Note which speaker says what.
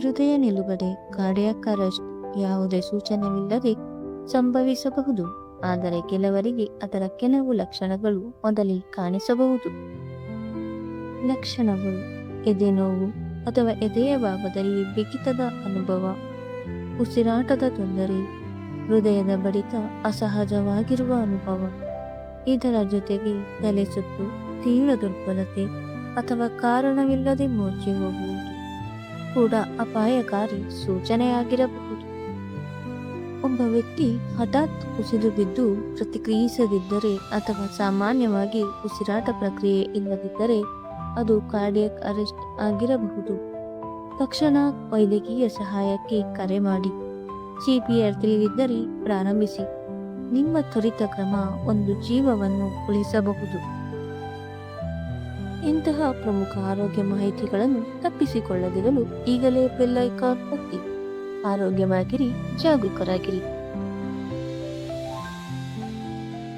Speaker 1: ಹೃದಯ ನಿಲುಗಡೆ cardiac arrest ಯಾವುದೇ ಸೂಚನೆವಿಲ್ಲದೆ ಸಂಭವಿಸಬಹುದು, ಆದರೆ ಕೆಲವರಿಗೆ ಅದರ ಕೆಲವು ಲಕ್ಷಣಗಳು ಮೊದಲಿಗೆ ಕಾಣಿಸಬಹುದು. ಲಕ್ಷಣಗಳು: ಎದೆ ನೋವು ಅಥವಾ ಎದೆಯ ಭಾಗದಲ್ಲಿ ಬಿಗಿತದ ಅನುಭವ, ಉಸಿರಾಟದ ತೊಂದರೆ, ಹೃದಯದ ಬಡಿತ ಅಸಹಜವಾಗಿರುವ ಅನುಭವ. ಇದರ ಜೊತೆಗೆ ತಲೆ ಸುತ್ತು, ತೀವ್ರ ದುರ್ಬಲತೆ ಅಥವಾ ಕಾರಣವಿಲ್ಲದೆ ಮೂರ್ಛೆ ಹೋಗುವುದು ಕೂಡ ಅಪಾಯಕಾರಿ ಸೂಚನೆಯಾಗಿರಬಹುದು. ಒಬ್ಬ ವ್ಯಕ್ತಿ ಹಠಾತ್ ಕುಸಿದು ಬಿದ್ದು ಪ್ರತಿಕ್ರಿಯಿಸದಿದ್ದರೆ ಅಥವಾ ಸಾಮಾನ್ಯವಾಗಿ ಉಸಿರಾಟ ಪ್ರಕ್ರಿಯೆ ಇಲ್ಲದಿದ್ದರೆ ಅದು ಕಾರ್ಡಿಯಾಕ್ ಅರೆಸ್ಟ್ ಆಗಿರಬಹುದು. ತಕ್ಷಣ ವೈದ್ಯಕೀಯ ಸಹಾಯಕ್ಕೆ ಕರೆ ಮಾಡಿ. CPR ತಿಳಿದಿದ್ದರೆ ಪ್ರಾರಂಭಿಸಿ. ನಿಮ್ಮ ತ್ವರಿತ ಕ್ರಮ ಒಂದು ಜೀವವನ್ನು ಉಳಿಸಬಹುದು. ಇಂತಹ ಪ್ರಮುಖ ಆರೋಗ್ಯ ಮಾಹಿತಿಗಳನ್ನು ತಪ್ಪಿಸಿಕೊಳ್ಳದಿರಲು ಈಗಲೇ ಬೆಲ್ ಐಕಾನ್ ಒತ್ತಿ. ಆರೋಗ್ಯವಾಗಿರಿ, ಜಾಗರೂಕರಾಗಿರಿ.